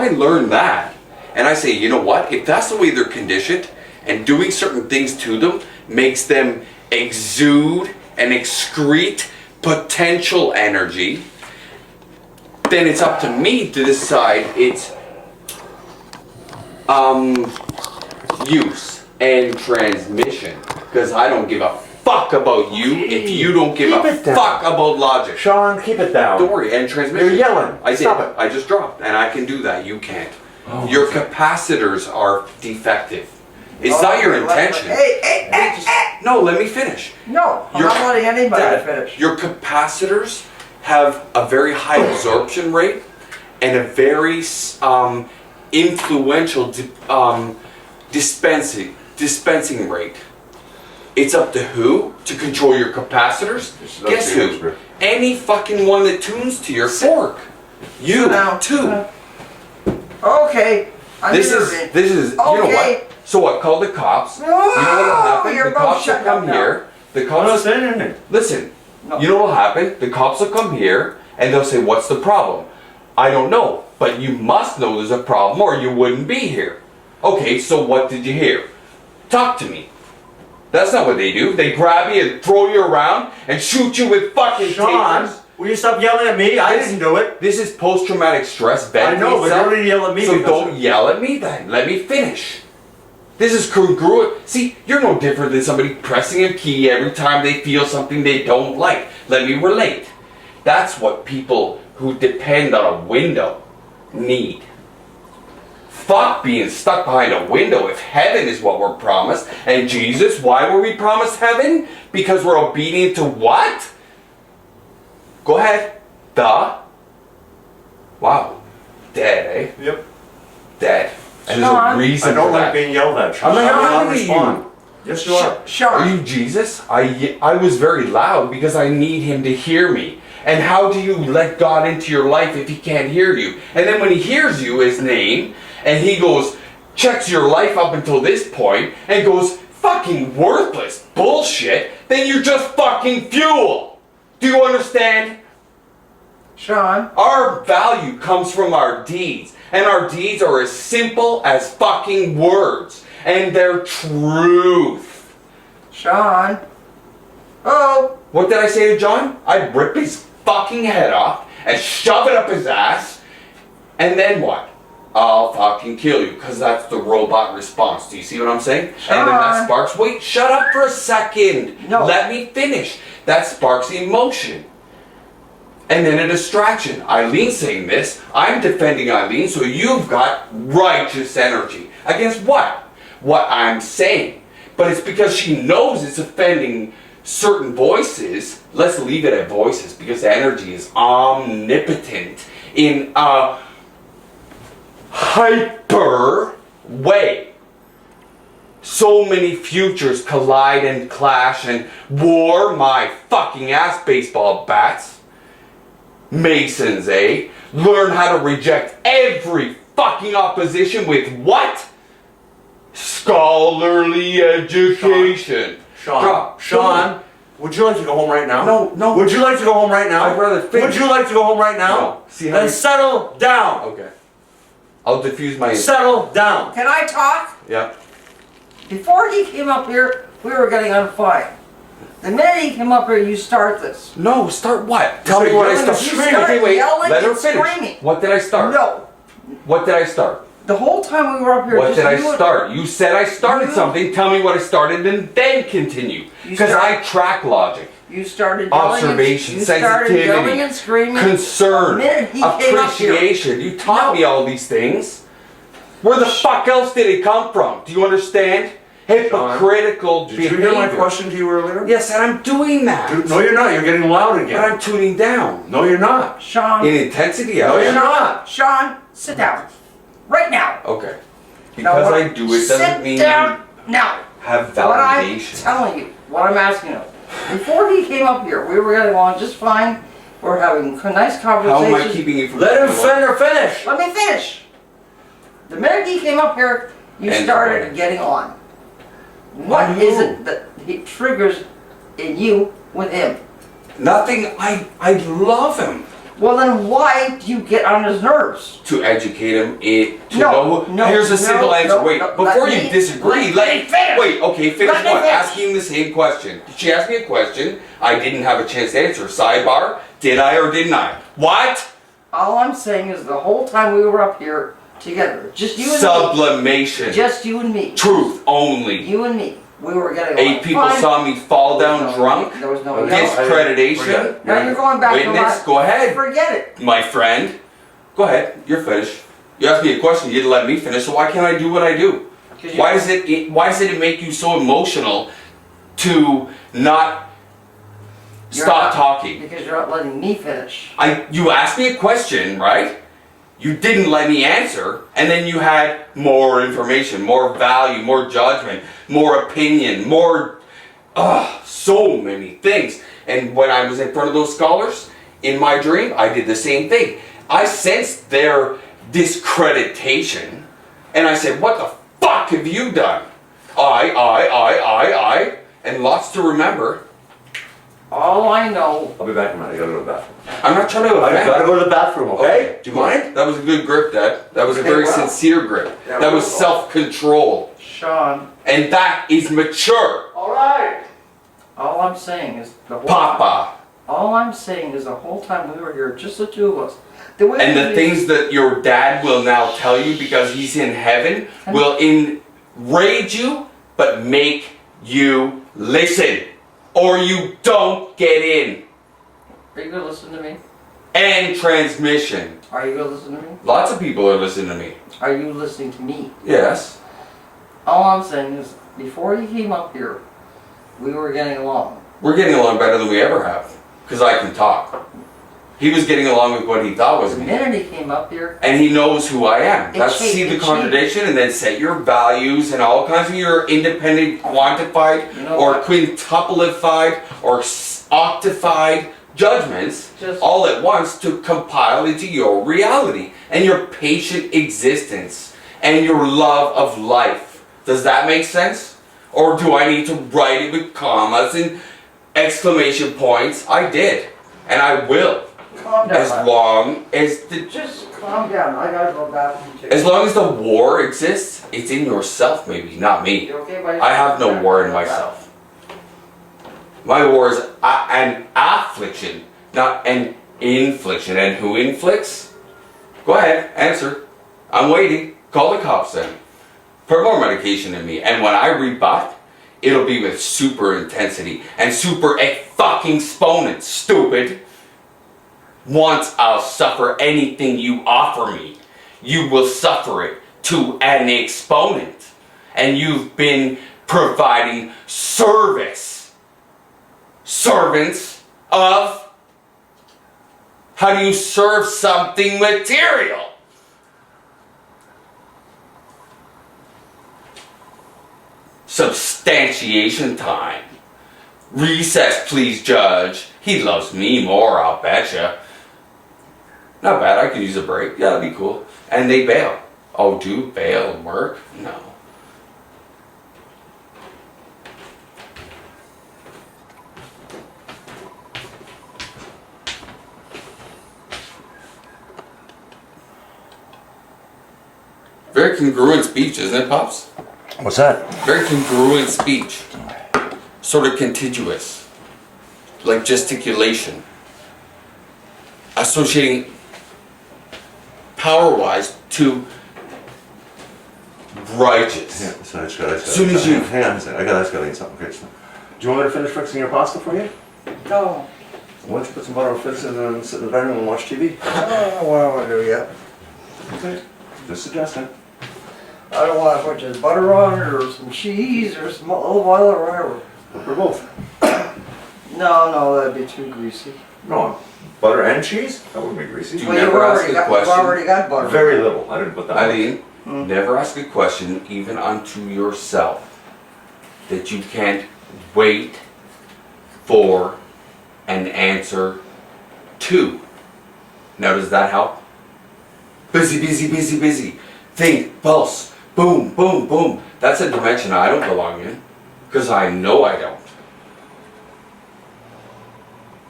I learn that, and I say, you know what? If that's the way they're conditioned, and doing certain things to them makes them exude and excrete potential energy, then it's up to me to decide its use and transmission. Because I don't give a fuck about you if you don't give a fuck about logic. Sean, keep it down. Don't worry, and transmission. You're yelling. I did. Stop it. I just dropped, and I can do that. You can't. Your capacitors are defective. It's not your intention. Hey. No, let me finish. No, I'm not letting anybody finish. Your capacitors have a very high absorption rate and a very influential dispensing rate. It's up to who to control your capacitors? Guess who? Any fucking one that tunes to your fork. You too. Okay. This is you know what? So what? Call the cops. You know what'll happen? The cops will come here. The cops listen. No. You know what'll happen? The cops will come here and they'll say, "What's the problem?" I don't know, but you must know there's a problem or you wouldn't be here. Okay, so what did you hear? Talk to me. That's not what they do. They grab you and throw you around and shoot you with fucking tasers. Will you stop yelling at me? I didn't do it. This is post-traumatic stress. I know, but don't really yell at me. So don't yell at me then. Let me finish. This is congruent. See, you're no different than somebody pressing a key every time they feel something they don't like. Let me relate. That's what people who depend on a window need. Fuck being stuck behind a window if heaven is what we're promised. And Jesus, why were we promised heaven? Because we're obedient to what? Go ahead. Wow. Dead, eh? Yep. Dead. And there's a reason I don't for like that. being yelled at. Sean. I'm not respond. Yes, you are. Sean. Are you Jesus? I was very loud because I need him to hear me. And how do you let God into your life if he can't hear you? And then when he hears you, his name, and he goes, checks your life up until this point, and goes, fucking worthless bullshit, then you're just fucking fuel. Do you understand? Sean. Our value comes from our deeds. And our deeds are as simple as fucking words. And they're truth. Sean. Oh. What did I say to John? I'd rip his fucking head off and shove it up his ass. And then what? I'll fucking kill you. Because that's the robot response. Do you see what I'm saying? Sean. And then that sparks... Wait, shut up for a second. No. Let me finish. That sparks emotion. And then a distraction. Eileen's saying this. I'm defending Eileen, so you've got righteous energy. Against what? What I'm saying. But it's because she knows it's offending certain voices. Let's leave it at voices, because energy is omnipotent in a hyper way. So many futures collide and clash and war my fucking ass, baseball bats. Masons, eh? Learn how to reject every fucking opposition with what? Scholarly education. Sean, would you like to go home right now? No. Would you like to go home right now? I'd rather finish. Would you like to go home right now? No. See how then settle down. Okay. I'll diffuse my... Settle down. Can I talk? Yeah. Before he came up here, we were getting on fine. The minute he came up here, you start this. No, start what? Tell me what I start. Okay, wait. Let her finish. What did I start? No. What did I start? The whole time we were up here, what did I start? You said I started something. Tell me what I started and then continue. Because I track logic. You started observation, sensitivity, yelling and screaming, concern, appreciation. You taught me all these things. Where the fuck else did it come from? Do you understand? Hypocritical behavior. Did you hear my question to you earlier? Yes, and I'm doing that. No, you're not. You're getting loud again. But I'm tuning down. No, you're not. Sean. In intensity? No, you're not. Sean, sit down. Right now. Okay. Because I do it doesn't mean sit down now. Have validation. What I'm telling you, what I'm asking you. Before he came up here, we were getting along just fine. We're having nice conversations. How am I keeping you from... Let him finish. Let me finish. The minute he came up here, you started getting on. What is it that he triggers in you with him? Nothing. I love him. Well, then why do you get on his nerves? To educate him, to No, know. no, Here's a no, simple answer. no, Wait, no, before let you me- disagree, let me finish. wait. Okay, finish Let me what? finish. Asking the same question. She asked me a question. I didn't have a chance to answer. Sidebar. Did I or didn't I? What? All I'm saying is the whole time we were up here together, just you and me. Sublimation. Just you and me. Truth only. You and me. We were getting 8 along people fine. saw me fall There was down no- drunk. There was no Okay. yelling. Discreditation. Now you're going back to Witness, my- go ahead. Forget it. My friend. Go ahead. You're finished. You asked me a question. You didn't let me finish. So why can't I do what I do? 'Cause you- Why does it make you so emotional to not You're stop not- talking? Because you're not letting me finish. You asked me a question, right? You didn't let me answer, and then you had more information, more value, more judgment, more opinion, more, so many things. And when I was in front of those scholars, in my dream, I did the same thing. I sensed their discreditation, and I said, what the fuck have you done? I, and lots to remember. All I know, I'll be back in a minute. I gotta go to the bathroom. I'm not trying to I offend. gotta go to the bathroom, okay? Do you Cool. mind? That was a good grip, Dad. That was a Okay, very well. sincere grip. Yeah, That was well. self-control. Sean, And that is mature. Alright. all I'm saying is the whole Papa. All I'm saying is the whole time we were here, just the two of us. The way And we the used- things that your dad will now tell you because he's in heaven will enrage you, but make you listen. Or you don't get in. Are you gonna listen to me? And transmission. Are you gonna listen to me? Lots of people are listening to me. Are you listening to me? Yes. All I'm saying is, before you came up here, we were getting along. We're getting along better than we ever have. Because I can talk. He was getting along with what he thought was The me. minute he came up here, And he knows who I am. It That's changed- see the it contradiction and then set your values and all kinds of your independent quantified You know or what? quintuplified or octified judgments Just- all at once to compile into your reality and your patient existence and your love of life. Does that make sense? Or do I need to write it with commas and exclamation points? I did. And I will. calm down. As long as the Just calm down. I gotta go bathroom too. As long as the war exists, it's in yourself, maybe, not me. You okay, buddy? I have no war in myself. My war is an affliction, not an infliction. And who inflicts? Go ahead, answer. I'm waiting. Call the cops then. Put more medication in me. And when I rebut, it'll be with super intensity and super fucking exponent, stupid. Once I'll suffer anything you offer me, you will suffer it to an exponent. And you've been providing service. Servants of, how do you serve something material? Substantiation time. Recess, please, Judge. He loves me more, I'll betcha. Not bad, I could use a break. Yeah, that'd be cool. And they bail. Oh, do bail and work? No. Very congruent speech, isn't it, Pops? What's that? Very congruent speech. Sort of contiguous. Like gesticulation. Associating power-wise to righteous. Yeah, so I just gotta Soon as you- hang on a second. I gotta explain something. Okay, so, do you want me to finish fixing your pasta for you? No. Why don't you put some butter on fix it and sit in the dining room and watch TV? Oh, what do I do yet? Okay. Just suggesting. I don't want to put just butter on it or some cheese or some olive oil or whatever. For both. No, that'd be too greasy. No, butter and cheese? That wouldn't be greasy. Do you never ask a You've question? already got butter. Very little. I didn't put that. Eileen, never ask a question even unto yourself that you can't wait for an answer to. Now does that help? Busy, busy, busy, busy. Think, pulse, boom, boom, boom. That's a dimension I don't belong in. Because I know I don't.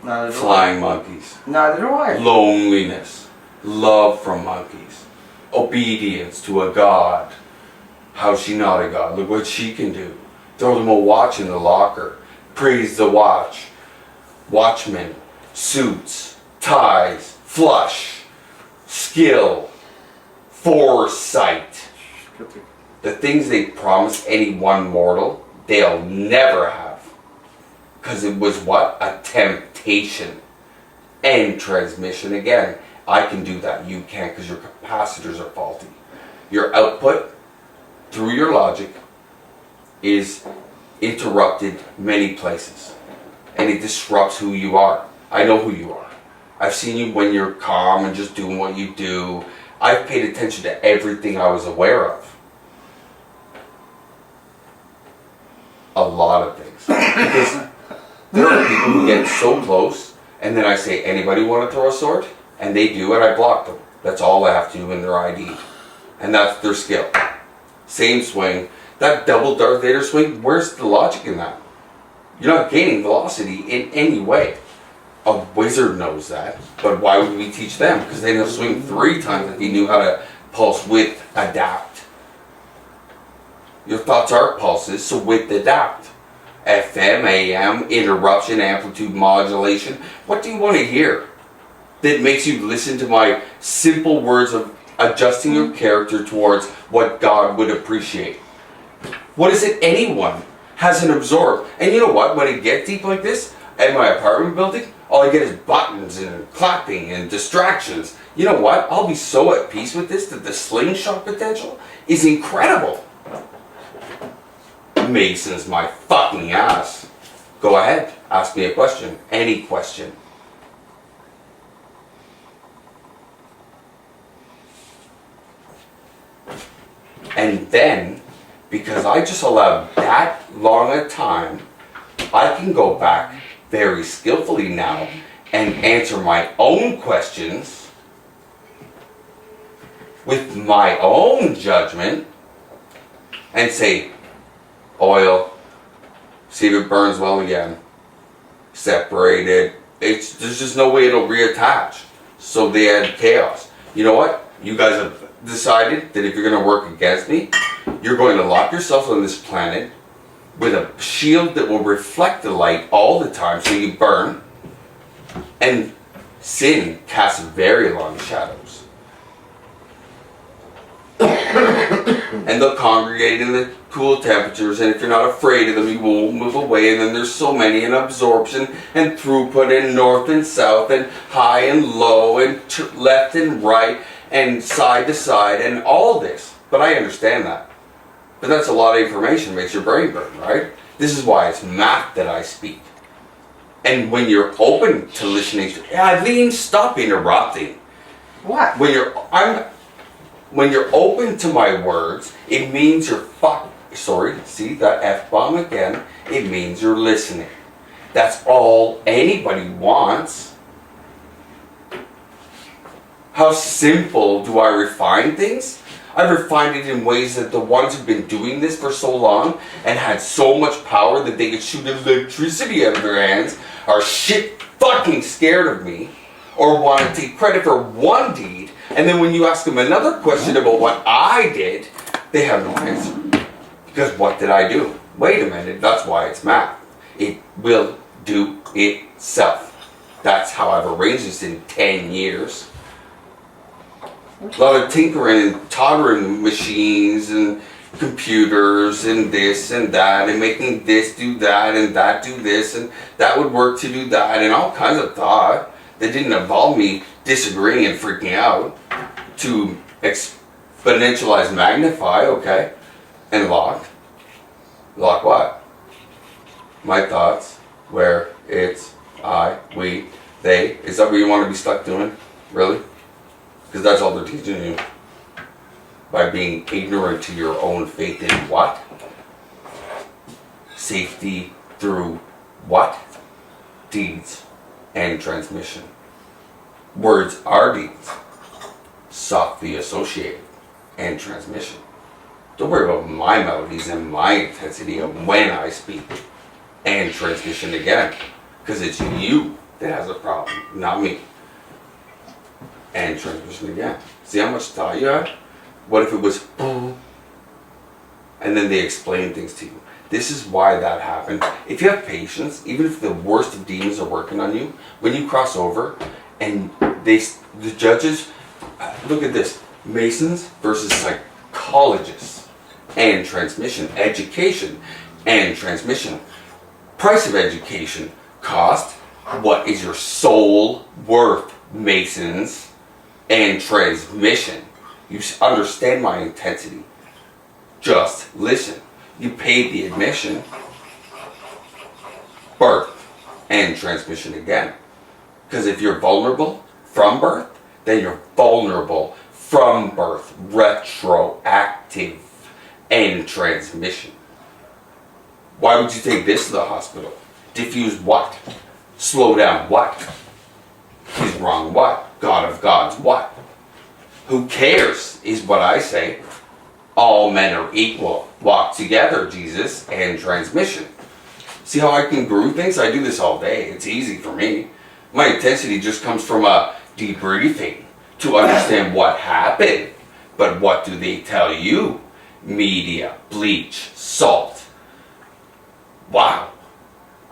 Neither do I. Flying monkeys. Neither do I. Loneliness. Love from monkeys. Obedience to a god. How's she not a god? Look what she can do. Throw them a watch in the locker. Praise the watch. Watchmen. Suits. Ties. Flush. Skill. Foresight. The things they promise any one mortal, they'll never have. Because it was what? A temptation. And transmission again. I can do that. You can't because your capacitors are faulty. Your output, through your logic, is interrupted many places. And it disrupts who you are. I know who you are. I've seen you when you're calm and just doing what you do. I've paid attention to everything I was aware of. A lot of things. Because there are people who get so close, and then I say, anybody want to throw a sword? And they do, and I block them. That's all I have to do in their ID. And that's their skill. Same swing. That double Darth Vader swing, where's the logic in that? You're not gaining velocity in any way. A wizard knows that, but why would we teach them? Because they know swing 3 times if he knew how to pulse width adapt. Your thoughts are pulses, so width adapt. FM, AM, interruption, amplitude modulation. What do you want to hear that makes you listen to my simple words of adjusting your character towards what God would appreciate? What is it anyone hasn't absorbed? And you know what? When it gets deep like this, at my apartment building, all I get is buttons and clapping and distractions. You know what? I'll be so at peace with this that the slingshot potential is incredible. Mason's my fucking ass. Go ahead, ask me a question. Any question. And then, because I just allowed that long a time, I can go back very skillfully now and answer my own questions with my own judgment and say, oil, see if it burns well again, separated. There's just no way it'll reattach. So they had chaos. You know what? You guys have decided that if you're going to work against me, you're going to lock yourself on this planet with a shield that will reflect the light all the time so you burn. And sin casts very long shadows. And they'll congregate in the cool temperatures, and if you're not afraid of them, you won't move away. And then there's so many, and absorption and throughput, and north and south, and high and low, and left and right, and side to side, and all this. But I understand that. But that's a lot of information, makes your brain burn, right? This is why it's math that I speak. And when you're open to listening to, Eileen, stop interrupting. What? When you're open to my words, it means you're sorry, see that F-bomb again? It means you're listening. That's all anybody wants. How simple do I refine things? I've refined it in ways that the ones who've been doing this for so long and had so much power that they could shoot electricity out of their hands are shit fucking scared of me or want to take credit for one deed, and then when you ask them another question about what I did, they have no answer. Because what did I do? Wait a minute, that's why it's math. It will do itself. That's how I've arranged this in 10 years. A lot of tinkering and tottering machines and computers and this and that and making this do that and that do this and that would work to do that and all kinds of thought that didn't involve me disagreeing and freaking out to exponentialize, magnify, okay, and lock. Lock what? My thoughts, where, it's, I, we, they. Is that what you want to be stuck doing? Really? Because that's all they're teaching you. By being ignorant to your own faith in what? Safety through what? Deeds and transmission. Words are deeds. Softly associated and transmission. Don't worry about my melodies and my intensity of when I speak. And transmission again. Because it's you that has a problem, not me. And transmission again. See how much thought you had? What if it was boom? And then they explain things to you. This is why that happened. If you have patience, even if the worst of demons are working on you, when you cross over and the judges, look at this, Masons versus psychologists and transmission, education and transmission. Price of education, cost, what is your soul worth, Masons and transmission. You understand my intensity. Just listen. You pay the admission, birth, and transmission again. Because if you're vulnerable from birth, then you're vulnerable from birth, retroactive, and transmission. Why would you take this to the hospital? Diffuse what? Slow down what? He's wrong what? God of gods what? Who cares is what I say. All men are equal. Walk together, Jesus, and transmission. See how I can groove things? I do this all day. It's easy for me. My intensity just comes from a debriefing to understand what happened. But what do they tell you? Media, bleach, salt. Wow.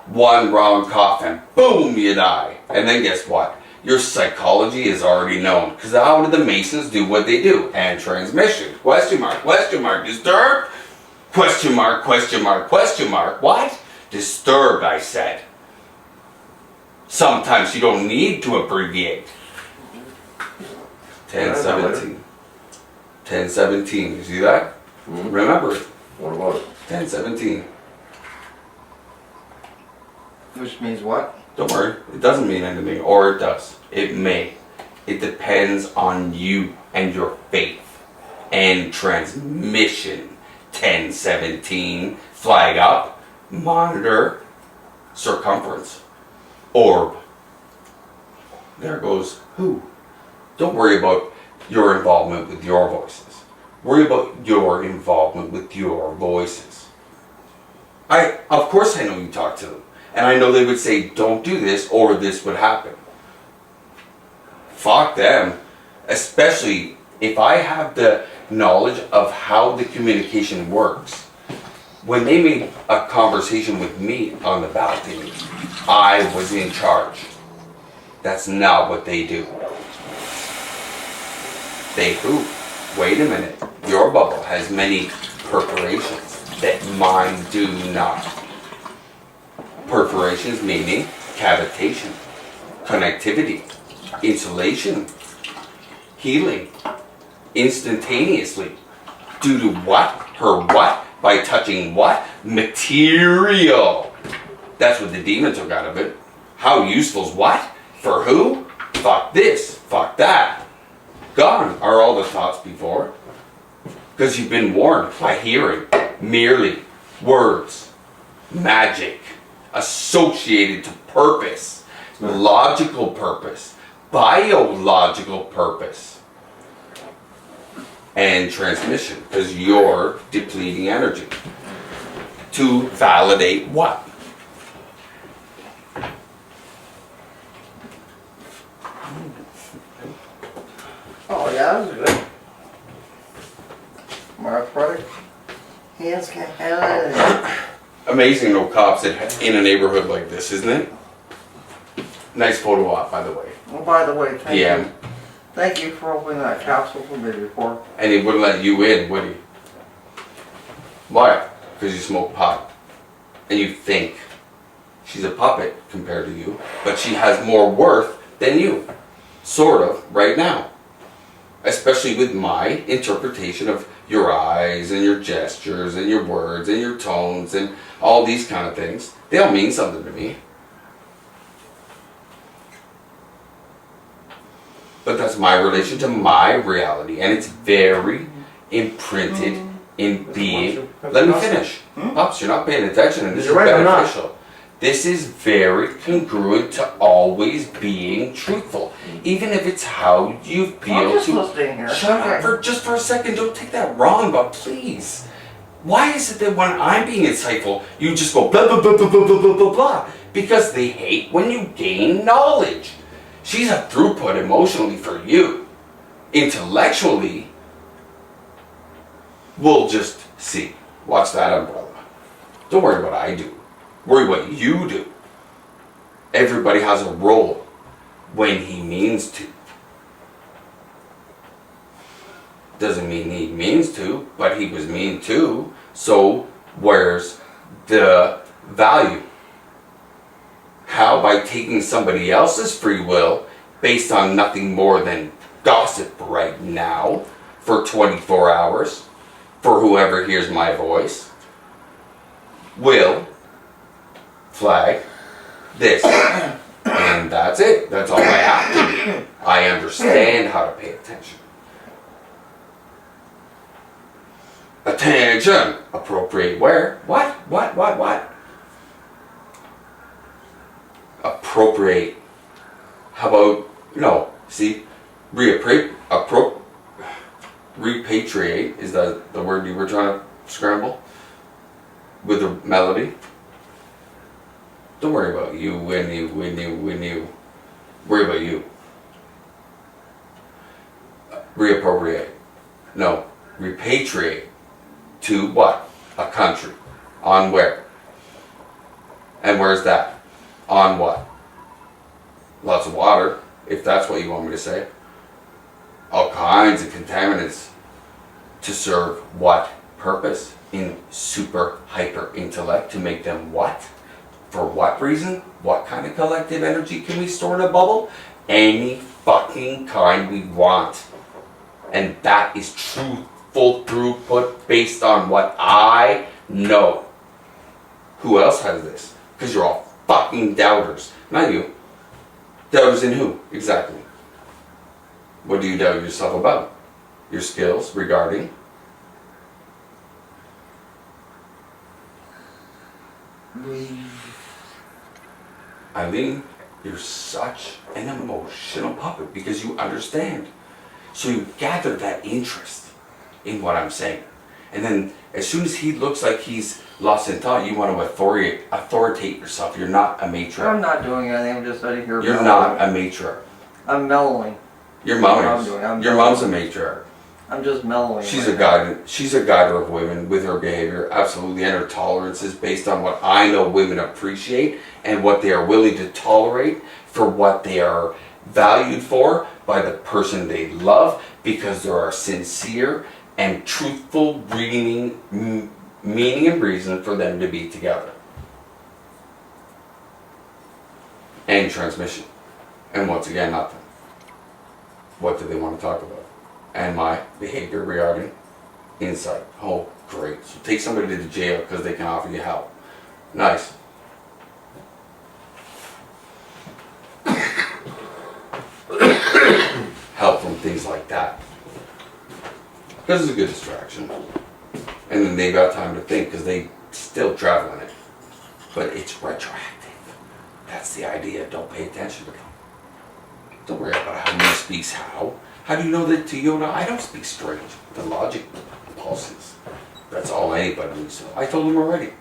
One wrong cough and boom, you die. And then guess what? Your psychology is already known. Because how do the Masons do what they do? And transmission. Question mark, disturbed? Question mark, what? Disturbed, I said. Sometimes you don't need to abbreviate. 1017. 1017, you see that? Mm-hmm. Remember it. What about it? 1017. Which means what? Don't worry, it doesn't mean anything, or it does. It may. It depends on you and your faith. And transmission. 1017. Flag up. Monitor. Circumference. Orb. There goes who. Don't worry about your involvement with your voices. Worry about your involvement with your voices. Of course I know you talk to them. And I know they would say, don't do this or this would happen. Fuck them. Especially if I have the knowledge of how the communication works. When they made a conversation with me on the balcony, I was in charge. That's not what they do. They who? Wait a minute. Your bubble has many perforations that mine do not. Perforations meaning cavitation, connectivity, insulation, healing, instantaneously. Due to what? Her what? By touching what? Material. That's what the demon took out of it. How useful is what? For who? Fuck this, fuck that. Gone are all the thoughts before. Because you've been warned by hearing merely words, magic, associated to purpose, logical purpose, biological purpose, and transmission, because you're depleting energy. To validate what? Oh yeah, that was good. My product. Hands can't handle it. Amazing no cops in a neighborhood like this, isn't it? Nice photo op, by the way. Oh, by the way, thank Yeah. you. Thank you for opening that capsule for me before. And he wouldn't let you in, would he? Why? Because you smoke pot. And you think she's a puppet compared to you, but she has more worth than you. Sort of, right now. Especially with my interpretation of your eyes and your gestures and your words and your tones and all these kind of things. They all mean something to me. But that's my relation to my reality, and it's very imprinted in being. Let me finish. Pops, you're not paying attention, and this is beneficial. This is very congruent to always being truthful, even if it's how you feel. I'm just listening here. Shut up for a second. Don't take that wrong, but please. Why is it that when I'm being insightful, you just go blah blah blah blah blah blah blah blah blah? because they hate when you gain knowledge. She's a throughput emotionally for you. Intellectually, we'll just see. Watch that umbrella. Don't worry what I do. Worry what you do. Everybody has a role when he means to. Doesn't mean he means to, but he was mean to. So where's the value? How? By taking somebody else's free will based on nothing more than gossip right now for 24 hours for whoever hears my voice will flag this. And that's it. That's all I have to do. I understand how to pay attention. Attention! Appropriate where? What? Appropriate. How about, no, see, repatriate, is that the word you were trying to scramble? With the melody? Don't worry about you, when you. Worry about you. Reappropriate. No, repatriate. To what? A country. On where? And where's that? On what? Lots of water, if that's what you want me to say. All kinds of contaminants. To serve what purpose? In super hyper intellect, to make them what? For what reason? What kind of collective energy can we store in a bubble? Any fucking kind we want. And that is truthful throughput based on what I know. Who else has this? Because you're all fucking doubters. Not you. Doubters in who? Exactly. What do you doubt yourself about? Your skills regarding? Eileen, you're such an emotional puppet because you understand. So you gather that interest in what I'm saying. And then as soon as he looks like he's lost in thought, you want to authoritate yourself. You're not a matriarch. I'm not doing anything, I'm just sitting here. You're not a matriarch. I'm mellowing. Your mom is. Your mom's a matriarch. I'm just mellowing. She's a guider of women with her behavior, absolutely, and her tolerances based on what I know women appreciate and what they are willing to tolerate for what they are valued for by the person they love, because there are sincere and truthful meaning and reason for them to be together. And transmission. And once again, nothing. What do they want to talk about? And my behavior regarding insight. Oh, great. So take somebody to the jail because they can offer you help. Nice. Help from things like that. Because it's a good distraction. And then they got time to think because they still travel in it. But it's retroactive. That's the idea. Don't pay attention to them. Don't worry about how he speaks how. How do you know that to Yoda I don't speak strange? The logic pulses. That's all anybody needs to know. I told him already.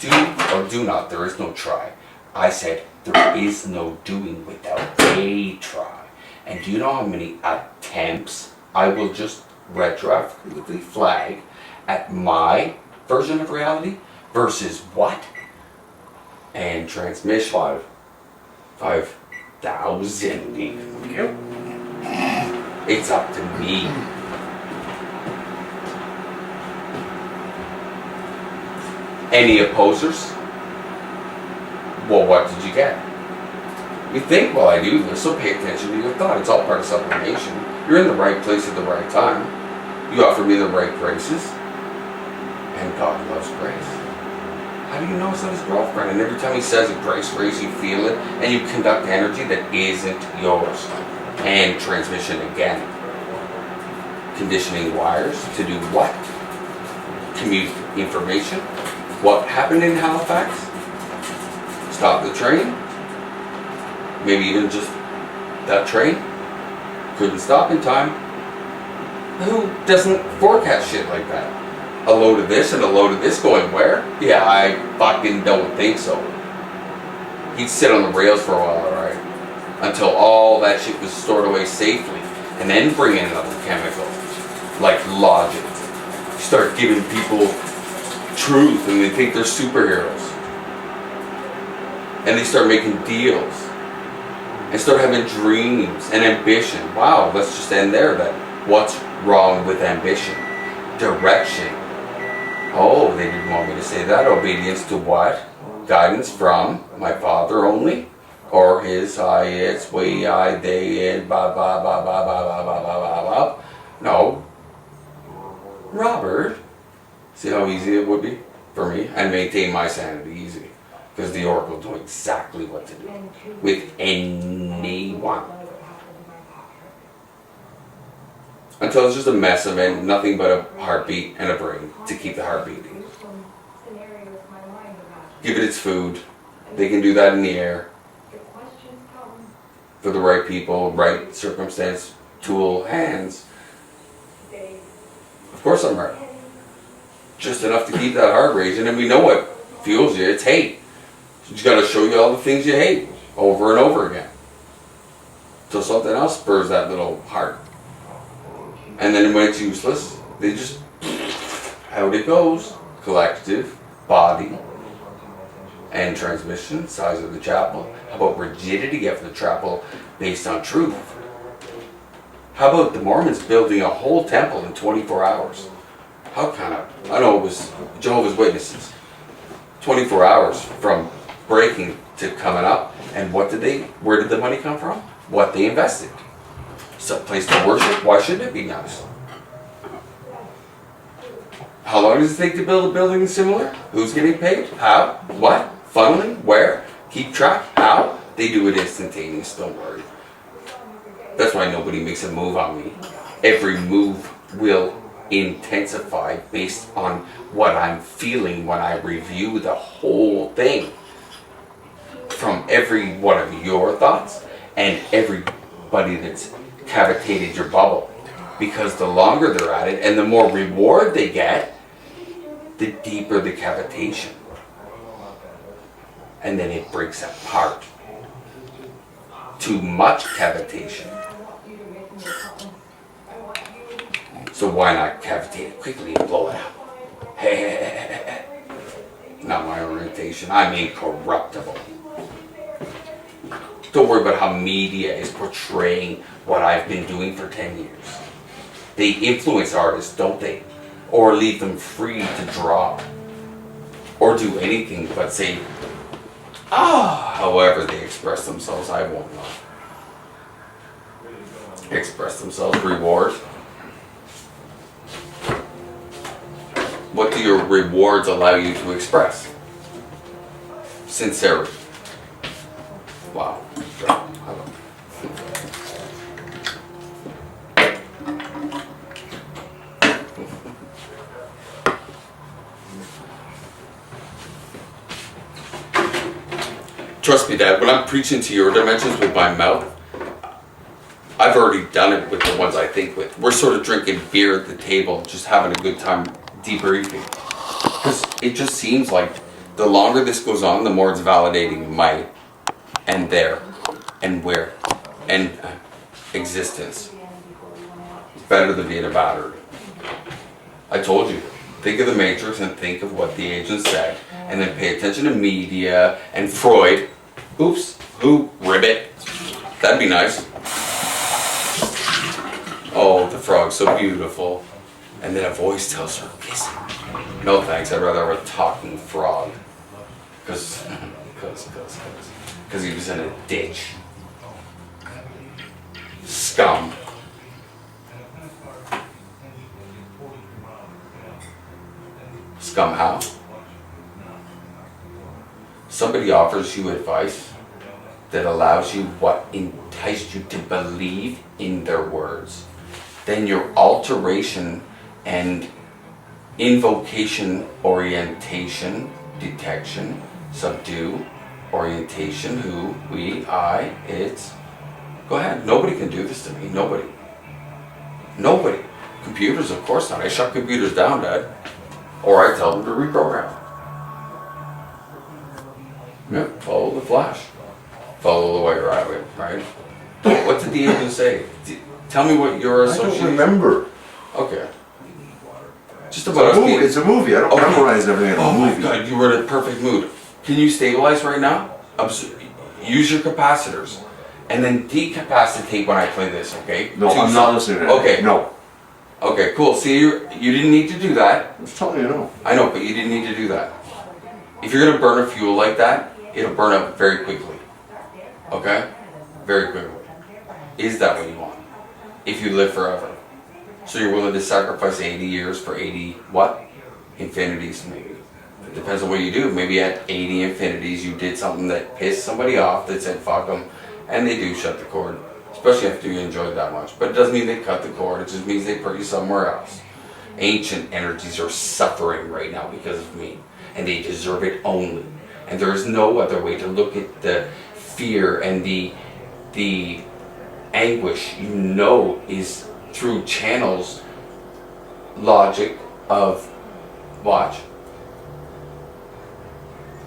Do or do not. There is no try. I said there is no doing without a try. And do you know how many attempts I will just retroactively flag at my version of reality versus what? And transmission. 5,000 even. Yep. It's up to me. Any opposers? Well, what did you get? You think, well, I do this, so pay attention to your thought. It's all part of sublimation. You're in the right place at the right time. You offer me the right graces. And God loves grace. How do you know it's not his girlfriend? And every time he says it, grace, you feel it, and you conduct energy that isn't yours. And transmission again. Conditioning wires to do what? Commute information. What happened in Halifax? Stop the train. Maybe even just that train. Couldn't stop in time. Who doesn't forecast shit like that? A load of this and a load of this going where? Yeah, I fucking don't think so. He'd sit on the rails for a while, alright? Until all that shit was stored away safely. And then bring in another chemical, like logic. Start giving people truth and they think they're superheroes. And they start making deals. And start having dreams and ambition. Wow, let's just end there then. What's wrong with ambition? Direction. Oh, they didn't want me to say that. Obedience to what? Guidance from my Father only? Or his, I, its, we, I, they, it, ba, ba, ba, ba, ba, ba, ba, ba, ba, ba. No. Robert. See how easy it would be for me? And maintain my sanity easy. Because the Oracle will know exactly what to do with anyone. Until it's just a mess of it, nothing but a heartbeat and a brain to keep the heart beating. Give it its food. They can do that in the air. For the right people, right circumstance, tool, hands. Of course I'm right. Just enough to keep that heart racing, and we know what fuels you. It's hate. You just got to show you all the things you hate over and over again. So something else spurs that little heart. And then when it's useless, they just, out it goes. Collective, body, and transmission, size of the chapel. How about rigidity of the chapel based on truth? How about the Mormons building a whole temple in 24 hours? How kind of, I know it was Jehovah's Witnesses. 24 hours from breaking to coming up. And where did the money come from? What they invested. Some place to worship, why shouldn't it be nice? How long does it take to build a building similar? Who's getting paid? How? What? Funneling? Where? Keep track? How? They do it instantaneous, don't worry. That's why nobody makes a move on me. Every move will intensify based on what I'm feeling when I review the whole thing. From every one of your thoughts and everybody that's cavitated your bubble. Because the longer they're at it and the more reward they get, the deeper the cavitation. And then it breaks apart. Too much cavitation. So why not cavitate it quickly and blow it up? Hey. Not my orientation. I'm incorruptible. Don't worry about how media is portraying what I've been doing for 10 years. They influence artists, don't they? Or leave them free to draw. Or do anything but say, however they express themselves, I won't know. Express themselves, reward. What do your rewards allow you to express? Sincerity. Wow. Trust me, Dad, when I'm preaching to your dimensions with my mouth, I've already done it with the ones I think with. We're sort of drinking beer at the table, just having a good time debriefing. Because it just seems like the longer this goes on, the more it's validating my and their and where and existence. It's better than being a battery. I told you, think of the Matrix and think of what the agent said, and then pay attention to media and Freud. Oops, who? Ribbit. That'd be nice. Oh, the frog's so beautiful. And then a voice tells her, kiss him. No thanks, I'd rather have a talking frog. Because he was in a ditch. Scum. Scum how? Somebody offers you advice that allows you what enticed you to believe in their words. Then your alteration and invocation, orientation, detection, subdue, orientation, who, we, I, it's. Go ahead. Nobody can do this to me. Nobody. Nobody. Computers, of course not. I shut computers down, Dad. Or I tell them to reprogram. Yeah, follow the flash. Follow the white rabbit, right? What did the agent say? Tell me what your I association... don't remember. Okay. Just about It's a movie. I don't memorize everything in a Oh my movie. god, you were in a perfect mood. Can you stabilize right now? Use your capacitors. And then decapacitate when I play this, okay? No, I'm not listening to that. Okay. No. Okay, cool. See, you didn't need to do that. I was telling you no. I know, but you didn't need to do that. If you're gonna burn a fuel like that, it'll burn up very quickly. Okay? Very quickly. Is that what you want? If you live forever. So you're willing to sacrifice 80 years for 80 what? Infinities maybe. It depends on what you do. Maybe at 80 infinities you did something that pissed somebody off that said fuck them, and they do shut the cord. Especially after you enjoyed that much. But it doesn't mean they cut the cord, it just means they put you somewhere else. Ancient energies are suffering right now because of me. And they deserve it only. And there is no other way to look at the fear and the anguish you know is through channels logic of watch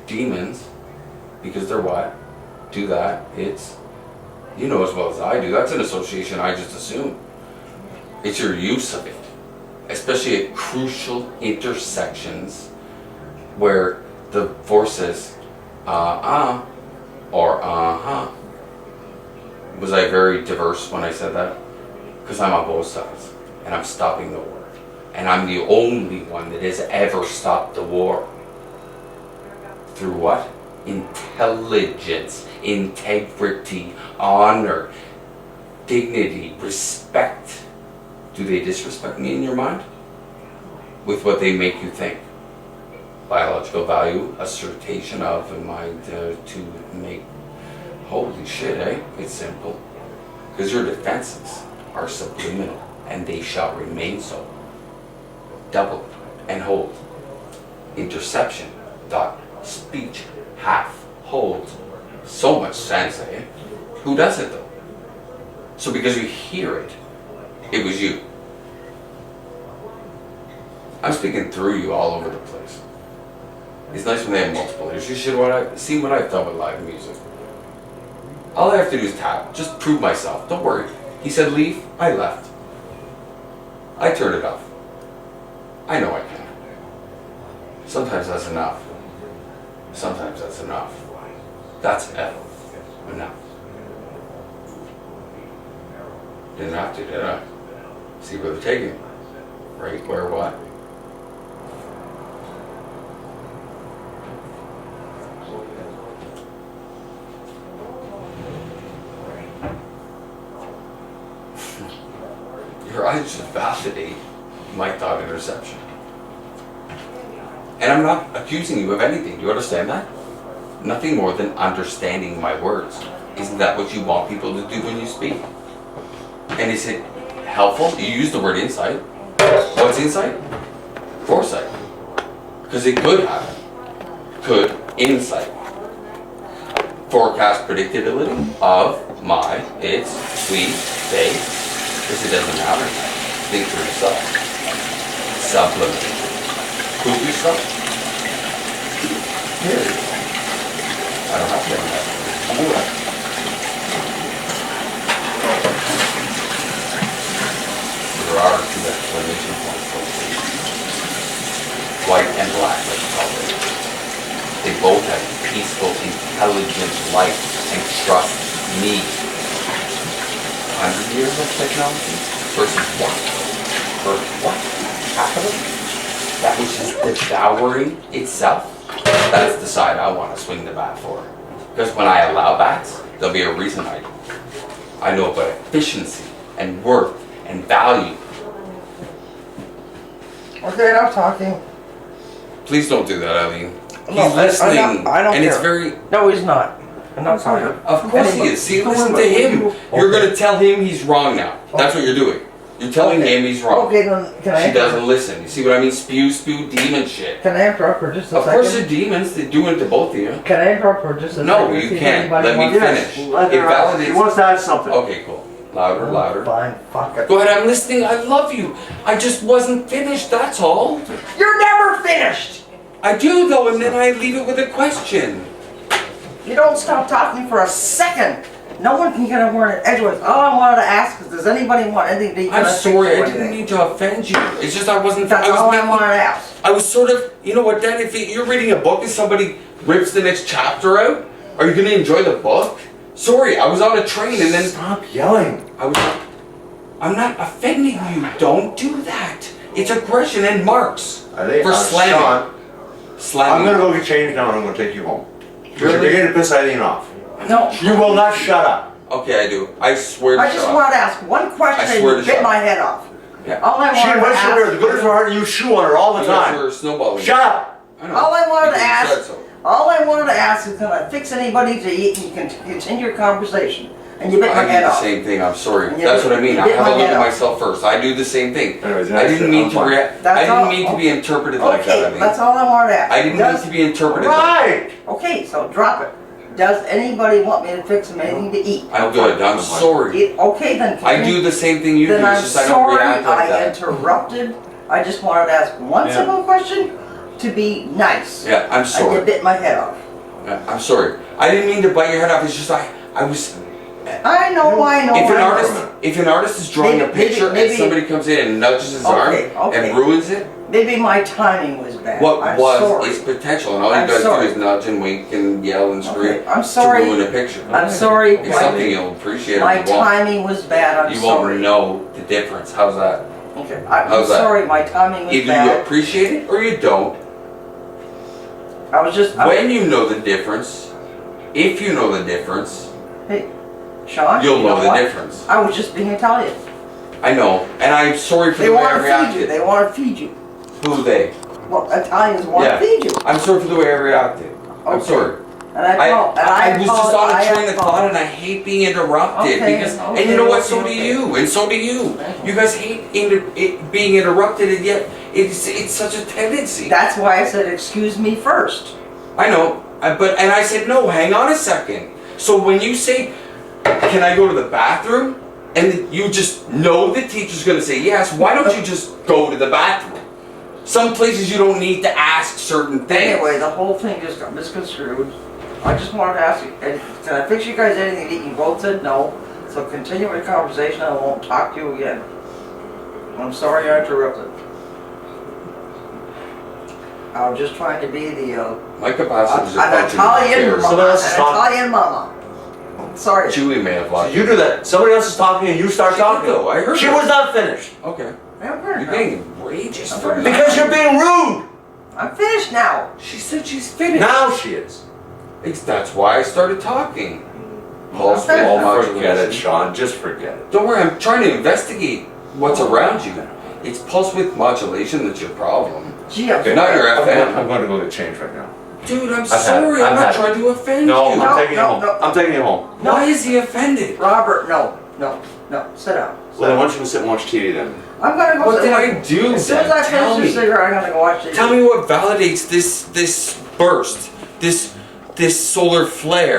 demons, because they're what? Do that. It's, you know as well as I do, that's an association I just assume. It's your use of it, especially at crucial intersections where the forces or Was I very diverse when I said that? Because I'm on both sides and I'm stopping the war, and I'm the only one that has ever stopped the war. Through what? Intelligence, integrity, honor, dignity, respect. Do they disrespect me in your mind? With what they make you think. Biological value, assertion of a mind to make. Holy shit, eh? It's simple. Because your defenses are subliminal, and they shall remain so. Double and hold. Interception. Dot. Speech. Half. Hold. So much sense, eh? Who does it though? So because you hear it, it was you. I'm speaking through you all over the place. It's nice when they have multiple layers. You should see what I've done with live music. All I have to do is tap. Just prove myself. Don't worry. He said leave. I left. I turned it off. I know I can. Sometimes that's enough. Sometimes that's enough. That's enough. Didn't have to, did I? See where they're taking me. Right where what? Your eyes just validate my thought interception. And I'm not accusing you of anything. Do you understand that? Nothing more than understanding my words. Isn't that what you want people to do when you speak? And is it helpful? You use the word insight. What's insight? Foresight. Because it could happen. Could insight. Forecast predictability of my, its, we, they. Because it doesn't matter. Think for yourself. Supplement. Prove yourself. Here. I don't have to have that. I'm aware. There are two explanation points. White and black, let's call it. They both have peaceful, intelligent life and trust me. 100 years of technology versus what? For what? Half of it? That which is devouring itself? That's the side I want to swing the bat for. Because when I allow bats, there'll be a reason I do. I know about efficiency and worth and value. Okay, enough talking. Please don't do that, Eileen. He's No, listening, I don't and care. it's very... No, he's not. I'm not talking. Of course he is. See, listen to him. You're going to tell him he's wrong now. That's what you're doing. You're telling him he's wrong. Okay, then can I? She doesn't listen. You see what I mean? Spew, demon shit. Can I interrupt for just a Of second? course they're demons. They're doing it to both of you. Can I interrupt for just a No, second? you See if can't. anybody Let me wants- finish. Yes, let It her out. validates... She wants to add something. Okay, cool. Louder, louder. Fine, fuck it. Go ahead, I'm listening. I love you. I just wasn't finished, that's all. You're never finished! I do, though, and then I leave it with a question. You don't stop talking for a second. No one can get a word in edgewise. All I wanted to ask is, does anybody want anything to eat? I'm sorry, I didn't mean to offend you. It's just I wasn't. That's all I wanted to ask. I was sort of, you know what, Dad, if you're reading a book and somebody rips the next chapter out, are you going to enjoy the book? Sorry, I was on a train and then... Stop yelling. I'm not offending you. Don't do that. It's aggression and marks for slamming. Sean, I'm gonna go get changed now and I'm gonna take you home. You're beginning to piss Eileen off. No. You will not shut up. Okay, I do. I swear to I just wanted to ask one question and you bit my head off. Yeah. All I She wanted to wants ask... her, the good is her heart, and you chew on her all the time. Shut up! All I wanted to ask... All I wanted to ask is, can I fix anybody to eat and you can continue your conversation? And you bit my head off. I do the same thing, I'm sorry. And you That's bit- what I mean. you I bit have my to look head at off. myself first. I do the same thing. Anyways, I didn't mean to react. I That's didn't all- mean to be interpreted like that, I Okay, mean. that's all I wanted to ask. I didn't mean to be interpreted like Right! Okay, so drop it. Does anybody want me to fix them anything to eat? I'm good, I'm sorry. Okay then. I do the same thing you do, Then I'm it's just I don't sorry react like I that. interrupted. I just wanted to ask one simple question to be nice. Yeah, I'm And sorry. you bit my head off. Yeah, I'm sorry. I didn't mean to bite your head off, it's just I was... I know. If an artist is drawing a picture and somebody comes in and nudges his arm and ruins it, maybe my timing was bad. what I'm was sorry. is potential, and all you I'm guys sorry. do is nudge and wink and yell and scream Okay, I'm sorry. to ruin a picture. I'm sorry. It's something you'll appreciate. My if you won't. timing was bad. I'm You sorry. won't know the difference. How's that? Okay, I'm How's that? sorry. My timing was Either you bad. appreciate it or you don't. I was just. When you know the difference, if you know the difference, Hey, Sean. you'll you know the what? difference. I was just being Italian. I know, and I'm sorry for They the way I want to feed you. reacted. They want to feed you. Who they? Well, Italians want Yeah. to feed you. I'm sorry for the way I reacted. I'm Okay. sorry. And I was just on a train of thought and I hate being interrupted Okay, because, okay, and you know what, so okay, do okay. you, and so do you. You guys hate being interrupted, and yet it's such a tendency. That's why I said, excuse me first. I know, and I said, no, hang on a second. So when you say, can I go to the bathroom? And you just know the teacher's gonna say yes, why don't you just go to the bathroom? Some places you don't need to ask certain things. Anyway, the whole thing just got misconstrued. I just wanted to ask you, can I fix you guys anything to eat? You both said no. So continue the conversation and I won't talk to you again. I'm sorry I interrupted. I was just trying to be the My capacity is an Italian Someone mama. else is An talking. Italian mama. Sorry. Chewy may have So lost. you do that. Somebody else is talking and you start She did talking. though, I heard She her. was not finished. Okay. I'm finished You're now. getting outrageous I'm for finished. that. Because you're being rude. I'm finished now. She said she's finished. Now she is. That's why I started talking. Pulse Okay. wall Forget modulation. it, Sean. Just forget it. Don't worry, I'm trying to investigate what's around you. It's pulse width modulation that's your problem. Gee, I'm Okay, not your I'm FM. going to go get changed right now. Dude, I'm I've had it. sorry. I'm I've not had it. trying to offend No, you. No. I'm taking you home. no. I'm taking you home. Why is he offended? Robert, no. Sit down. Well, then why don't you go sit and watch TV then? I'm gonna go What sit did down. I do? As soon as I then? Tell finish this me. cigarette, I'm gonna go watch TV. Tell me what validates this burst, this solar flare.